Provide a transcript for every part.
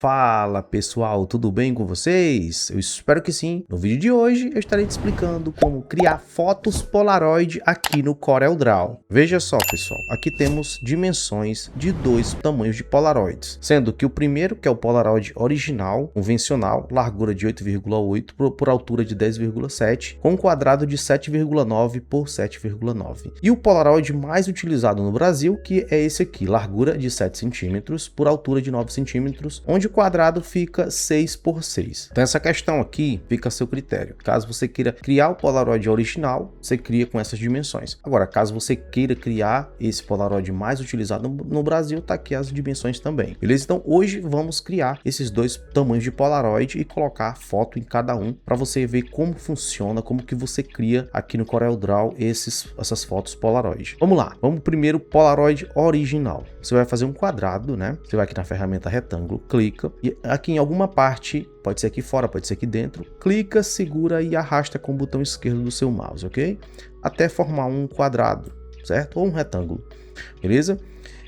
Fala pessoal, tudo bem com vocês? Eu espero que sim. No vídeo de hoje eu estarei te explicando como criar fotos Polaroid aqui no CorelDRAW. Veja só pessoal, aqui temos dimensões de dois tamanhos de Polaroids, sendo que o primeiro, que é o Polaroid original, convencional, largura de 8,8 por altura de 10,7, com um quadrado de 7,9 por 7,9. E o Polaroid mais utilizado no Brasil, que é esse aqui, largura de 7 centímetros por altura de 9 centímetros, onde o quadrado fica 6 por 6. Então essa questão aqui fica a seu critério. Caso você queira criar o Polaroid original, você cria com essas dimensões. Agora, caso você queira criar esse Polaroid mais utilizado no Brasil, tá aqui as dimensões também. Beleza? Então hoje vamos criar esses dois tamanhos de Polaroid e colocar foto em cada um para você ver como funciona, como que você cria aqui no CorelDRAW essas fotos Polaroid. Vamos lá. Vamos primeiro Polaroid original. Você vai fazer um quadrado, né? Você vai aqui na ferramenta retângulo, clica e aqui em alguma parte, pode ser aqui fora, pode ser aqui dentro, clica, segura e arrasta com o botão esquerdo do seu mouse, ok? Até formar um quadrado, certo? Ou um retângulo, beleza?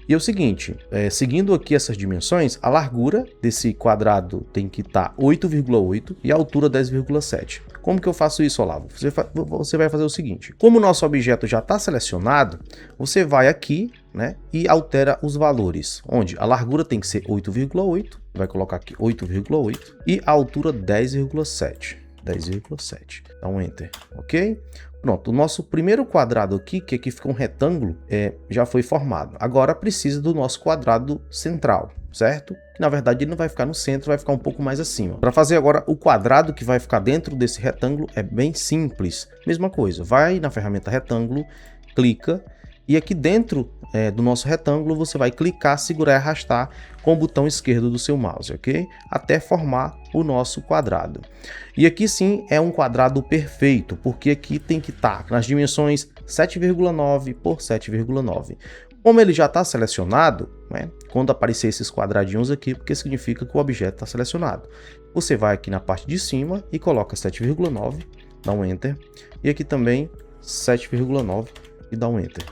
E é o seguinte, seguindo aqui essas dimensões, a largura desse quadrado tem que estar 8,8 e a altura 10,7. Como que eu faço isso, Olavo? Você vai fazer o seguinte, como o nosso objeto já está selecionado, você vai aqui, né, e altera os valores, onde a largura tem que ser 8,8, vai colocar aqui 8,8 e a altura 10,7. 10,7. Dá um Enter, ok? Pronto, o nosso primeiro quadrado aqui, que aqui fica um retângulo, já foi formado. Agora precisa do nosso quadrado central, certo? Que na verdade ele não vai ficar no centro, vai ficar um pouco mais acima. Para fazer agora o quadrado que vai ficar dentro desse retângulo é bem simples. Mesma coisa, vai na ferramenta retângulo, clica e aqui dentro do nosso retângulo você vai clicar, segurar e arrastar com o botão esquerdo do seu mouse, ok? Até formar o nosso quadrado. E aqui sim é um quadrado perfeito, porque aqui tem que estar nas dimensões 7,9 por 7,9. Como ele já está selecionado, né, quando aparecer esses quadradinhos aqui, porque significa que o objeto está selecionado. Você vai aqui na parte de cima e coloca 7,9, dá um Enter. E aqui também 7,9 e dá um Enter.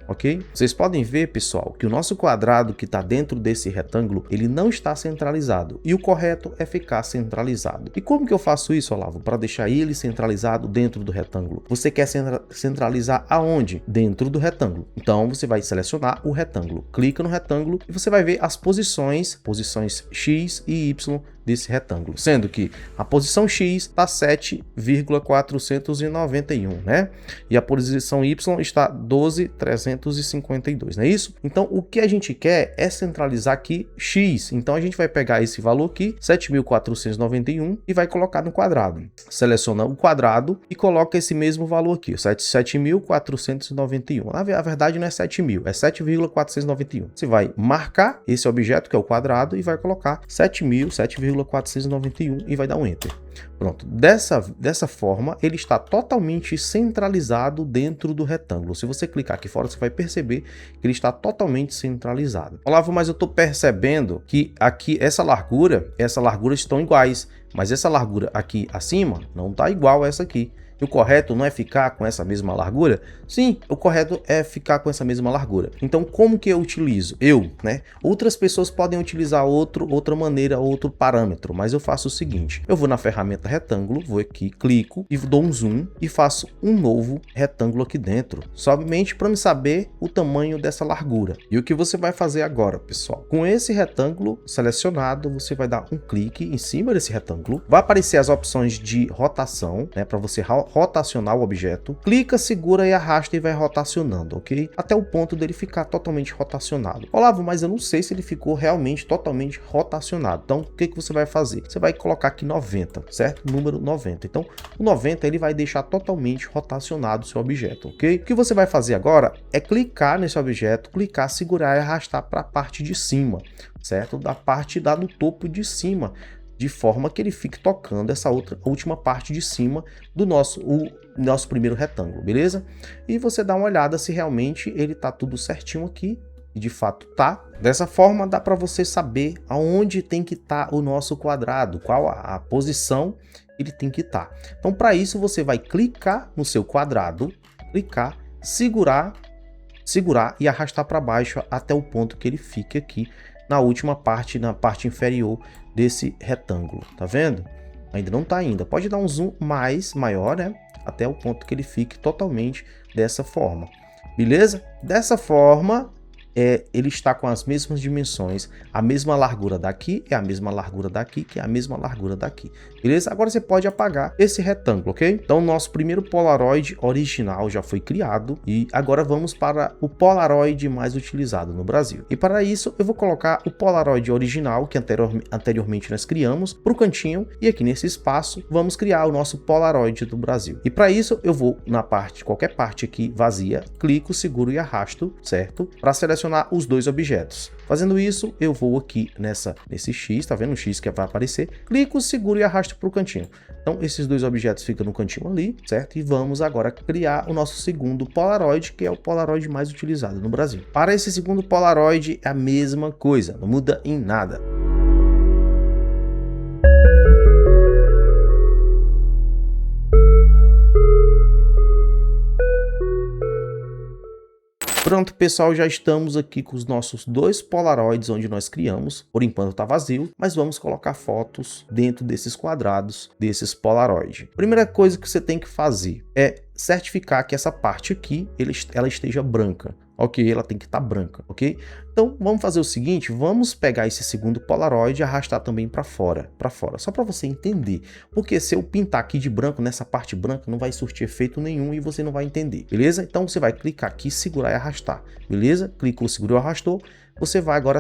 Ok? Vocês podem ver, pessoal, que o nosso quadrado que está dentro desse retângulo, ele não está centralizado. E o correto é ficar centralizado. E como que eu faço isso, Olavo? Para deixar ele centralizado dentro do retângulo. Você quer centralizar aonde? Dentro do retângulo. Então, você vai selecionar o retângulo. Clica no retângulo e você vai ver as posições X e Y desse retângulo. Sendo que a posição X está 7,491, né? E a posição Y está 12,352, não é isso? Então, o que a gente quer é centralizar aqui X. Então, a gente vai pegar esse valor aqui, 7.491, e vai colocar no quadrado. Seleciona o quadrado e coloca esse mesmo valor aqui, 7.491. Na verdade, não é 7.000, é 7,491. Você vai marcar esse objeto, que é o quadrado, e vai colocar 7.491 e vai dar um Enter. Pronto, dessa forma ele está totalmente centralizado dentro do retângulo. Se você clicar aqui fora, você vai perceber que ele está totalmente centralizado. Olavo, mas eu estou percebendo que aqui essa largura estão iguais, mas essa largura aqui acima não está igual a essa aqui. E o correto não é ficar com essa mesma largura? Sim, o correto é ficar com essa mesma largura. Então, como que eu utilizo? né? Outras pessoas podem utilizar outra maneira, outro parâmetro, mas eu faço o seguinte. Eu vou na ferramenta retângulo, vou aqui, clico e dou um zoom e faço um novo retângulo aqui dentro, somente para me saber o tamanho dessa largura. E o que você vai fazer agora, pessoal? Com esse retângulo selecionado, você vai dar um clique em cima desse retângulo, vai aparecer as opções de rotação, né, para você rotacionar o objeto, clica, segura e arrasta e vai rotacionando, ok? Até o ponto dele ficar totalmente rotacionado. Olavo, mas eu não sei se ele ficou realmente totalmente rotacionado. Então, o que você vai fazer? Você vai colocar aqui 90, certo? Número 90. Então, o 90 ele vai deixar totalmente rotacionado o seu objeto, ok? O que você vai fazer agora é clicar nesse objeto, clicar, segurar e arrastar para a parte de cima, certo? Da parte no topo de cima, de forma que ele fique tocando essa última parte de cima do nosso primeiro retângulo, beleza? E você dá uma olhada se realmente ele tá tudo certinho aqui, e de fato tá. Dessa forma dá para você saber aonde tem que estar o nosso quadrado, qual a posição ele tem que estar. Então, para isso você vai clicar no seu quadrado, clicar, segurar e arrastar para baixo até o ponto que ele fique aqui na última parte, na parte inferior desse retângulo, tá vendo? Ainda não tá ainda, pode dar um zoom maior, né? Até o ponto que ele fique totalmente dessa forma, beleza? Dessa forma, ele está com as mesmas dimensões, a mesma largura daqui é a mesma largura daqui, que é a mesma largura daqui, beleza? Agora você pode apagar esse retângulo, ok? Então, nosso primeiro Polaroid original já foi criado e agora vamos para o Polaroid mais utilizado no Brasil. E para isso, eu vou colocar o Polaroid original, que anteriormente nós criamos, para o cantinho, e aqui nesse espaço, vamos criar o nosso Polaroid do Brasil. E para isso, eu vou na parte, qualquer parte aqui vazia, clico, seguro e arrasto, certo? Para selecionar os dois objetos. Fazendo isso, eu vou aqui nesse X, tá vendo o X que vai aparecer? Clico, seguro e arrasto para o cantinho. Então, esses dois objetos ficam no cantinho ali, certo? E vamos agora criar o nosso segundo Polaroid, que é o Polaroid mais utilizado no Brasil. Para esse segundo Polaroid, é a mesma coisa, não muda em nada. Pronto, pessoal, já estamos aqui com os nossos dois Polaroids onde nós criamos. Por enquanto tá vazio, mas vamos colocar fotos dentro desses quadrados, desses Polaroid. Primeira coisa que você tem que fazer é certificar que essa parte aqui, ela esteja branca. Ok, ela tem que estar branca, ok? Então, vamos fazer o seguinte, vamos pegar esse segundo Polaroid e arrastar também para fora, só para você entender. Porque se eu pintar aqui de branco, nessa parte branca, não vai surtir efeito nenhum e você não vai entender, beleza? Então, você vai clicar aqui, segurar e arrastar, beleza? Clicou, segurou, arrastou. Você vai agora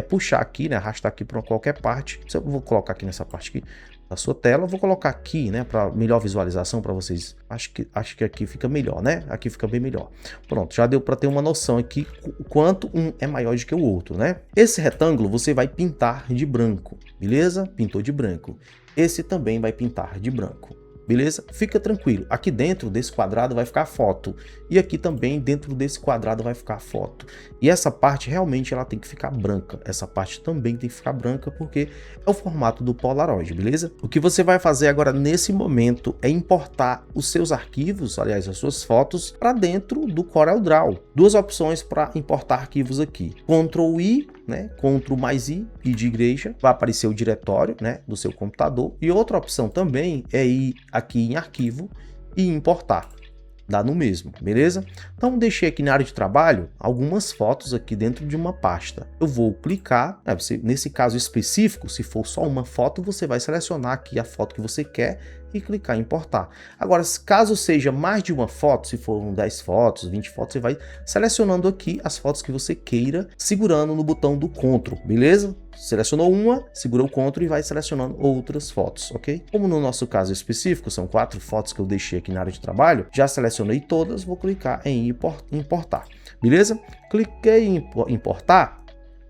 puxar aqui, né? Arrastar aqui para qualquer parte. Eu vou colocar aqui nessa parte aqui da sua tela. Eu vou colocar aqui, né? Para melhor visualização para vocês. Acho que aqui fica melhor, né? Aqui fica bem melhor. Pronto, já deu para ter uma noção aqui o quanto um é maior do que o outro, né? Esse retângulo você vai pintar de branco, beleza? Pintou de branco. Esse também vai pintar de branco. Beleza? Fica tranquilo. Aqui dentro desse quadrado vai ficar foto. E aqui também dentro desse quadrado vai ficar foto. E essa parte realmente ela tem que ficar branca. Essa parte também tem que ficar branca porque é o formato do Polaroid, beleza? O que você vai fazer agora nesse momento é importar os seus arquivos, aliás, as suas fotos, para dentro do CorelDRAW. Duas opções para importar arquivos aqui. Ctrl I, né? Ctrl mais I de igreja, vai aparecer o diretório, né, do seu computador. E outra opção também é ir aqui em arquivo e importar. Dá no mesmo, beleza? Então deixei aqui na área de trabalho algumas fotos aqui dentro de uma pasta. Eu vou clicar, nesse caso específico, se for só uma foto, você vai selecionar aqui a foto que você quer e clicar em importar. Agora, caso seja mais de uma foto, se foram 10 fotos, 20 fotos, você vai selecionando aqui as fotos que você queira, segurando no botão do Ctrl, beleza? Selecionou uma, segura o Ctrl e vai selecionando outras fotos, ok? Como no nosso caso específico, são 4 fotos que eu deixei aqui na área de trabalho, já selecionei todas, vou clicar em importar, beleza? Cliquei em importar,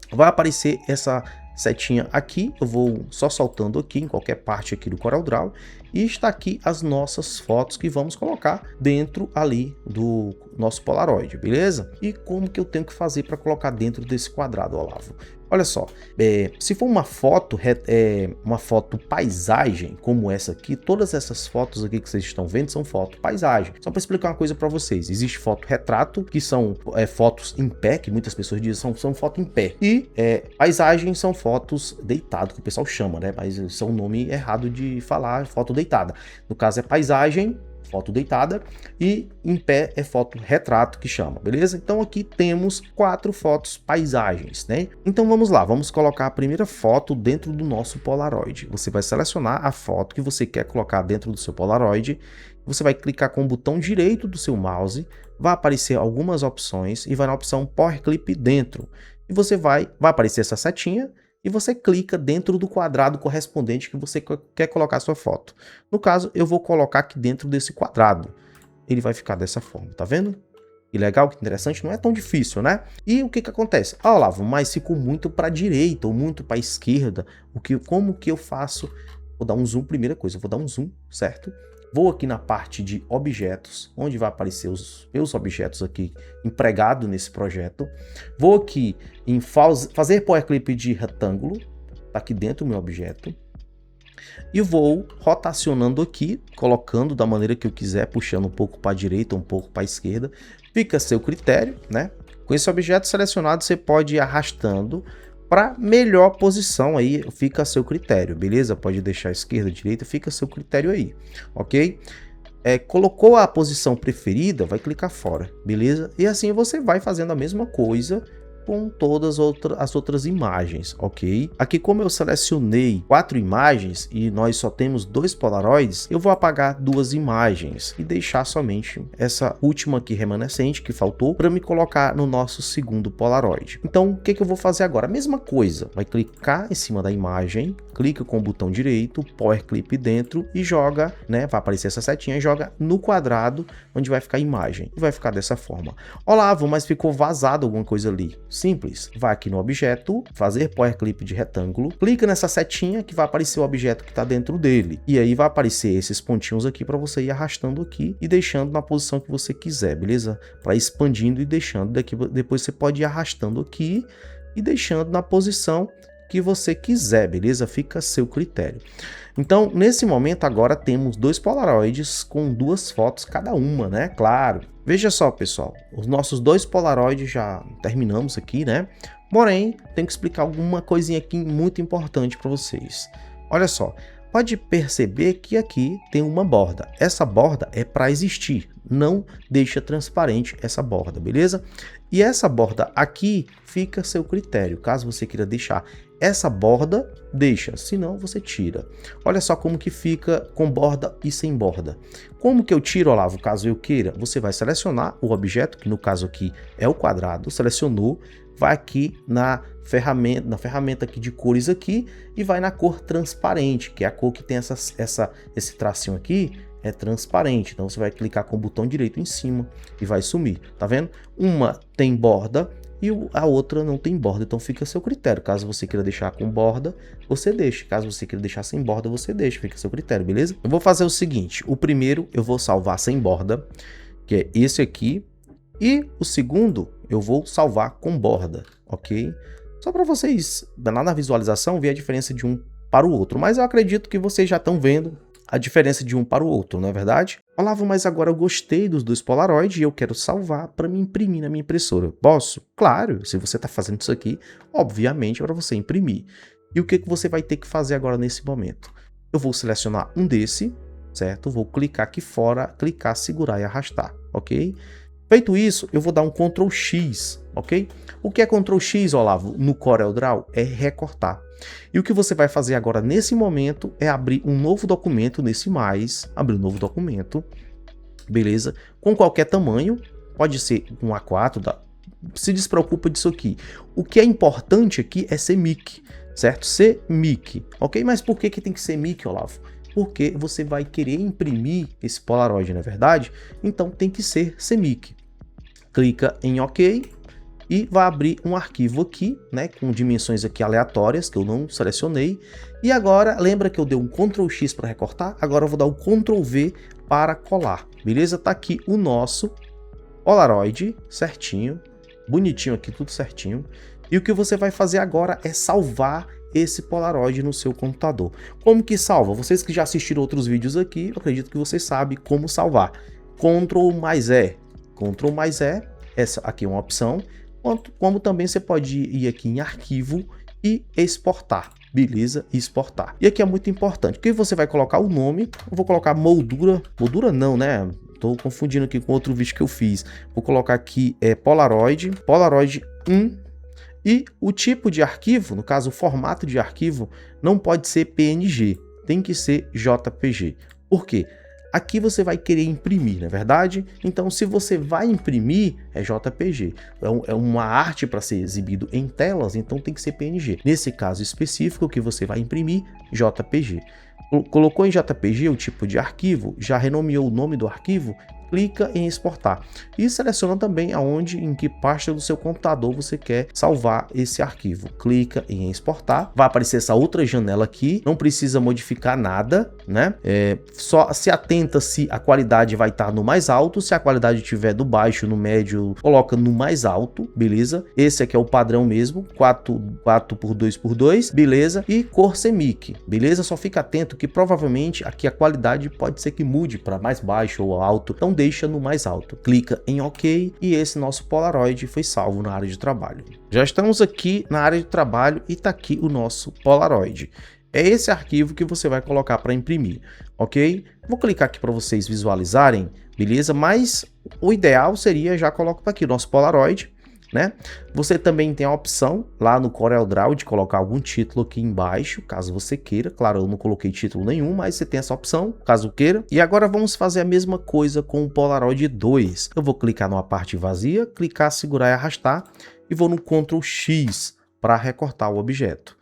vai aparecer essa setinha aqui, eu vou só soltando aqui em qualquer parte aqui do CorelDRAW e está aqui as nossas fotos que vamos colocar dentro ali do nosso Polaroid, beleza? E como que eu tenho que fazer para colocar dentro desse quadrado, Olavo? Olha só, se for uma foto paisagem, como essa aqui, todas essas fotos aqui que vocês estão vendo são foto paisagem. Só para explicar uma coisa para vocês, existe foto retrato, que são fotos em pé, que muitas pessoas dizem são foto em pé. E paisagem são fotos deitado, que o pessoal chama, né? Mas isso é um nome errado de falar, foto deitada. No caso é paisagem, foto deitada, e em pé é foto retrato que chama, beleza? Então aqui temos 4 fotos paisagens, né? Então vamos lá, vamos colocar a primeira foto dentro do nosso Polaroid. Você vai selecionar a foto que você quer colocar dentro do seu Polaroid, você vai clicar com o botão direito do seu mouse, vai aparecer algumas opções e vai na opção Power Clip dentro. E você vai aparecer essa setinha, e você clica dentro do quadrado correspondente que você quer colocar a sua foto. No caso, eu vou colocar aqui dentro desse quadrado. Ele vai ficar dessa forma, tá vendo? Que legal, que interessante, não é tão difícil, né? E o que que acontece? Ah, Olavo, mas ficou muito para a direita ou muito para a esquerda. Como que eu faço? Vou dar um zoom, primeira coisa, eu vou dar um zoom, certo? Vou aqui na parte de objetos, onde vai aparecer os meus objetos aqui empregado nesse projeto. Vou aqui em fazer Power Clip de retângulo, tá aqui dentro do meu objeto. E vou rotacionando aqui, colocando da maneira que eu quiser, puxando um pouco para a direita, um pouco para a esquerda. Fica a seu critério, né? Com esse objeto selecionado, você pode ir arrastando para melhor posição aí, fica a seu critério, beleza? Pode deixar esquerda, direita, fica a seu critério aí, ok? Colocou a posição preferida, vai clicar fora, beleza? E assim você vai fazendo a mesma coisa com todas as outras imagens, ok? Aqui, como eu selecionei 4 imagens e nós só temos 2 Polaroids, eu vou apagar 2 imagens e deixar somente essa última aqui remanescente que faltou para me colocar no nosso segundo Polaroid. Então, o que eu vou fazer agora? A mesma coisa, vai clicar em cima da imagem, clica com o botão direito, Power Clip dentro e joga, né? Vai aparecer essa setinha e joga no quadrado onde vai ficar a imagem. E vai ficar dessa forma. Olavo, mas ficou vazado alguma coisa ali. Simples, vai aqui no objeto, fazer Power Clip de retângulo, clica nessa setinha que vai aparecer o objeto que está dentro dele. E aí vai aparecer esses pontinhos aqui para você ir arrastando aqui e deixando na posição que você quiser, beleza? Para expandindo e deixando. Depois você pode ir arrastando aqui e deixando na posição que você quiser, beleza? Fica a seu critério. Então, nesse momento, agora temos 2 Polaroids com 2 fotos cada uma, né? Claro. Veja só, pessoal, os nossos 2 Polaroids já terminamos aqui, né? Porém, tenho que explicar alguma coisinha aqui muito importante para vocês. Olha só, pode perceber que aqui tem uma borda. Essa borda é para existir, não deixa transparente essa borda, beleza? E essa borda aqui fica a seu critério, caso você queira deixar essa borda, deixa, senão você tira. Olha só como que fica com borda e sem borda. Como que eu tiro, Olavo, caso eu queira? Você vai selecionar o objeto, que no caso aqui é o quadrado, selecionou, vai aqui na ferramenta aqui de cores aqui e vai na cor transparente, que é a cor que tem esse tracinho aqui, é transparente. Então você vai clicar com o botão direito em cima e vai sumir, tá vendo? Uma tem borda e a outra não tem borda, então fica a seu critério. Caso você queira deixar com borda, você deixa. Caso você queira deixar sem borda, você deixa, fica a seu critério, beleza? Eu vou fazer o seguinte, o primeiro eu vou salvar sem borda, que é esse aqui, e o segundo eu vou salvar com borda, ok? Só para vocês, lá na visualização, ver a diferença de um para o outro, mas eu acredito que vocês já estão vendo a diferença de um para o outro, não é verdade? Olavo, mas agora eu gostei dos 2 Polaroid e eu quero salvar para me imprimir na minha impressora. Posso? Claro, se você está fazendo isso aqui, obviamente é para você imprimir. E o que você vai ter que fazer agora nesse momento? Eu vou selecionar um desse, certo? Vou clicar aqui fora, clicar, segurar e arrastar, ok? Feito isso, eu vou dar um Ctrl X, ok? O que é Ctrl X, Olavo, no CorelDRAW? É recortar. E o que você vai fazer agora nesse momento é abrir um novo documento nesse mais, abrir um novo documento, beleza? Com qualquer tamanho, pode ser um A4, se despreocupa disso aqui. O que é importante aqui é ser MIC, certo? Ser MIC, ok? Mas por que tem que ser MIC, Olavo? Porque você vai querer imprimir esse Polaroid, não é verdade? Então tem que ser CMYK. Clica em OK e vai abrir um arquivo aqui, né, com dimensões aqui aleatórias, que eu não selecionei. E agora, lembra que eu dei um Ctrl X para recortar? Agora eu vou dar um Ctrl V para colar, beleza? Tá aqui o nosso Polaroid, certinho, bonitinho aqui, tudo certinho. E o que você vai fazer agora é salvar esse Polaroid no seu computador. Como que salva? Vocês que já assistiram outros vídeos aqui, eu acredito que vocês sabem como salvar. Ctrl+E. Ctrl+E, essa aqui é uma opção. Como também você pode ir aqui em arquivo e exportar. Beleza? Exportar. E aqui é muito importante, que você vai colocar o nome. Eu vou colocar moldura. Moldura não, né? Tô confundindo aqui com outro vídeo que eu fiz. Vou colocar aqui Polaroid 1. E o tipo de arquivo, no caso o formato de arquivo, não pode ser PNG, tem que ser JPG. Por quê? Aqui você vai querer imprimir, não é verdade? Então, se você vai imprimir, é JPG. É uma arte para ser exibido em telas, então tem que ser PNG. Nesse caso específico que você vai imprimir, JPG. Colocou em JPG o tipo de arquivo, já renomeou o nome do arquivo, clica em exportar e seleciona também em que pasta do seu computador você quer salvar esse arquivo. Clica em exportar, vai aparecer essa outra janela aqui, não precisa modificar nada, né? Só se atenta se a qualidade vai estar no mais alto, se a qualidade estiver do baixo, no médio, coloca no mais alto, beleza? Esse aqui é o padrão mesmo, 4x2x2, beleza? E cor CMYK, beleza? Só fica atento que provavelmente aqui a qualidade pode ser que mude para mais baixo ou alto, então deixa no mais alto. Clica em OK e esse nosso Polaroid foi salvo na área de trabalho. Já estamos aqui na área de trabalho e tá aqui o nosso Polaroid. É esse arquivo que você vai colocar para imprimir, ok? Vou clicar aqui para vocês visualizarem, beleza? Mas o ideal seria já colocar aqui o nosso Polaroid, né? Você também tem a opção lá no CorelDRAW de colocar algum título aqui embaixo, caso você queira. Claro, eu não coloquei título nenhum, mas você tem essa opção, caso queira. E agora vamos fazer a mesma coisa com o Polaroid 2. Eu vou clicar numa parte vazia, clicar, segurar e arrastar e vou no Ctrl X para recortar o objeto.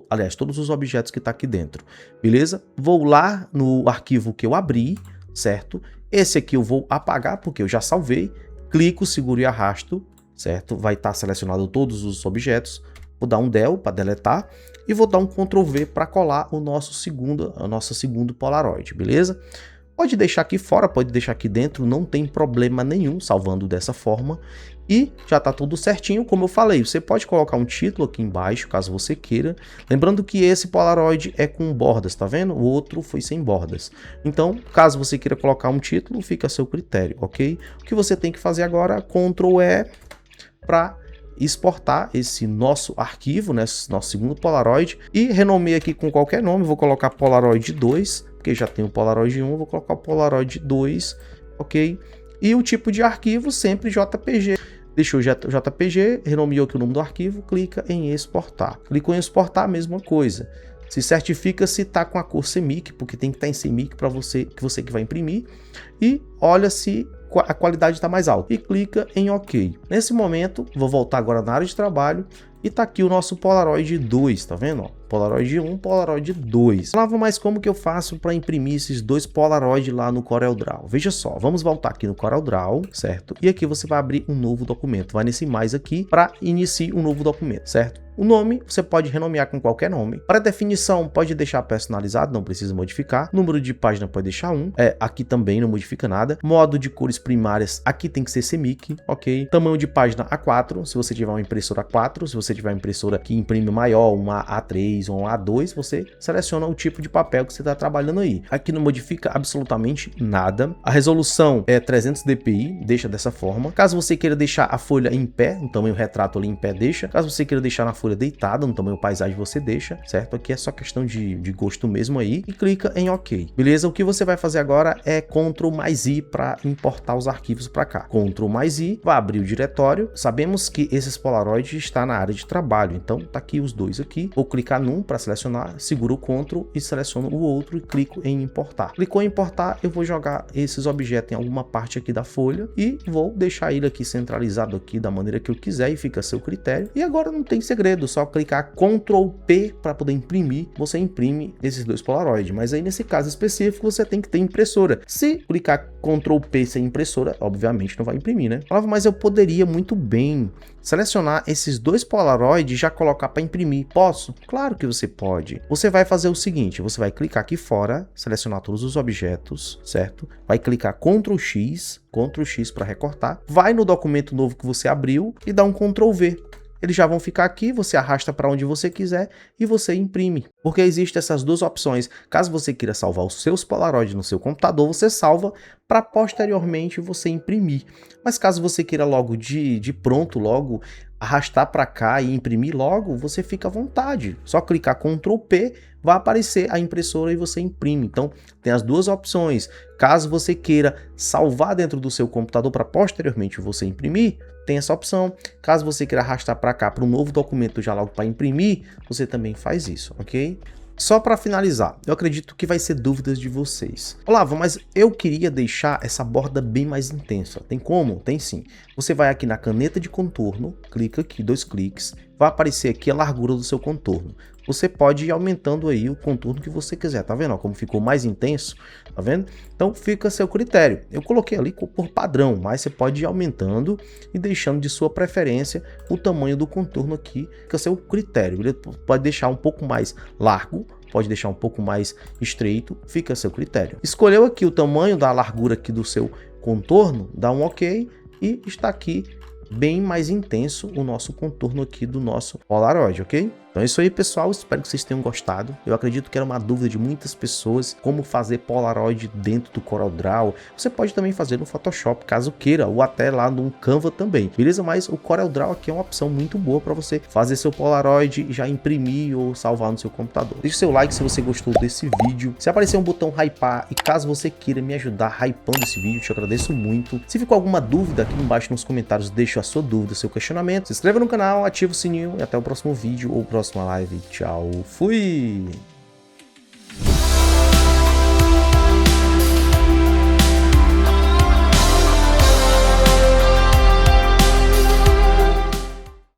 Aliás, todos os objetos que tá aqui dentro, beleza? Vou lá no arquivo que eu abri, certo? Esse aqui eu vou apagar porque eu já salvei. Clico, seguro e arrasto, certo? Vai estar selecionado todos os objetos. Vou dar um del para deletar e vou dar um Ctrl V para colar o nosso segundo Polaroid, beleza? Pode deixar aqui fora, pode deixar aqui dentro, não tem problema nenhum salvando dessa forma. E já está tudo certinho, como eu falei, você pode colocar um título aqui embaixo, caso você queira. Lembrando que esse Polaroid é com bordas, tá vendo? O outro foi sem bordas. Então, caso você queira colocar um título, fica a seu critério, ok? O que você tem que fazer agora, Ctrl E para exportar esse nosso arquivo, né, esse nosso segundo Polaroid, e renomeei aqui com qualquer nome. Vou colocar Polaroid 2, porque já tem o Polaroid 1, vou colocar o Polaroid 2, ok? E o tipo de arquivo sempre JPG. Deixou JPG, renomeou aqui o nome do arquivo, clica em exportar. Clicou em exportar, a mesma coisa. Se certifica se está com a cor CMYK, porque tem que estar em CMYK para você que vai imprimir. E olha se a qualidade está mais alta. E clica em OK. Nesse momento, vou voltar agora na área de trabalho. E tá aqui o nosso Polaroid 2, tá vendo? Ó, Polaroid 1, Polaroid 2. Falava mais como que eu faço para imprimir esses dois Polaroid lá no CorelDRAW. Veja só, vamos voltar aqui no CorelDRAW, certo? E aqui você vai abrir um novo documento. Vai nesse mais aqui para iniciar um novo documento, certo? O nome você pode renomear com qualquer nome. Para definição, pode deixar personalizado, não precisa modificar. Número de página pode deixar 1. Aqui também não modifica nada. Modo de cores primárias, aqui tem que ser CMYK, ok? Tamanho de página A4, se você tiver uma impressora A4. Se você tiver uma impressora que imprime maior, uma A3 ou uma A2, você seleciona o tipo de papel que você está trabalhando aí. Aqui não modifica absolutamente nada. A resolução é 300 dpi, deixa dessa forma. Caso você queira deixar a folha em pé, no tamanho retrato ali em pé, deixa. Caso você queira deixar na folha deitada, no tamanho paisagem, você deixa, certo? Aqui é só questão de gosto mesmo aí. E clica em OK. Beleza? O que você vai fazer agora é Ctrl mais I para importar os arquivos para cá. Ctrl mais I, vai abrir o diretório. Sabemos que esses Polaroid está na área de trabalho, então tá aqui os dois aqui. Vou clicar num para selecionar, seguro o Ctrl e seleciono o outro e clico em importar. Clicou em importar, eu vou jogar esses objetos em alguma parte aqui da folha e vou deixar ele aqui centralizado aqui da maneira que eu quiser e fica a seu critério. E agora não tem segredo, só clicar Ctrl P para poder imprimir, você imprime esses dois Polaroid. Mas aí nesse caso específico você tem que ter impressora. Se clicar Ctrl P sem impressora, obviamente não vai imprimir, né? Falava, mas eu poderia muito bem selecionar esses dois Polaroid e já colocar para imprimir. Posso? Claro que você pode. Você vai fazer o seguinte, você vai clicar aqui fora, selecionar todos os objetos, certo? Vai clicar Ctrl X para recortar, vai no documento novo que você abriu e dá um Ctrl V. Eles já vão ficar aqui, você arrasta para onde você quiser e você imprime. Porque existem essas duas opções. Caso você queira salvar os seus Polaroid no seu computador, você salva para posteriormente você imprimir. Mas caso você queira logo de pronto, logo arrastar para cá e imprimir logo, você fica à vontade. Só clicar Ctrl P, vai aparecer a impressora e você imprime. Então, tem as duas opções. Caso você queira salvar dentro do seu computador para posteriormente você imprimir, tem essa opção. Caso você queira arrastar para cá para um novo documento já logo para imprimir, você também faz isso, ok? Só para finalizar, eu acredito que vai ser dúvidas de vocês. Olavo, mas eu queria deixar essa borda bem mais intensa. Tem como? Tem sim. Você vai aqui na caneta de contorno, clica aqui, 2 cliques, vai aparecer aqui a largura do seu contorno. Você pode ir aumentando aí o contorno que você quiser, tá vendo? Ó, como ficou mais intenso, tá vendo? Então fica a seu critério. Eu coloquei ali por padrão, mas você pode ir aumentando e deixando de sua preferência o tamanho do contorno aqui, fica a seu critério. Ele pode deixar um pouco mais largo, pode deixar um pouco mais estreito, fica a seu critério. Escolheu aqui o tamanho da largura aqui do seu contorno, dá um ok e está aqui bem mais intenso o nosso contorno aqui do nosso Polaroid, ok? Então é isso aí, pessoal, espero que vocês tenham gostado. Eu acredito que era uma dúvida de muitas pessoas, como fazer Polaroid dentro do CorelDRAW. Você pode também fazer no Photoshop, caso queira, ou até lá no Canva também, beleza? Mas o CorelDRAW aqui é uma opção muito boa para você fazer seu Polaroid e já imprimir ou salvar no seu computador. Deixe seu like se você gostou desse vídeo. Se aparecer um botão hypar e caso você queira me ajudar hypando esse vídeo, eu te agradeço muito. Se ficou alguma dúvida, aqui embaixo nos comentários, deixa a sua dúvida, seu questionamento. Se inscreva no canal, ativa o sininho e até o próximo vídeo ou próxima live. Tchau, fui!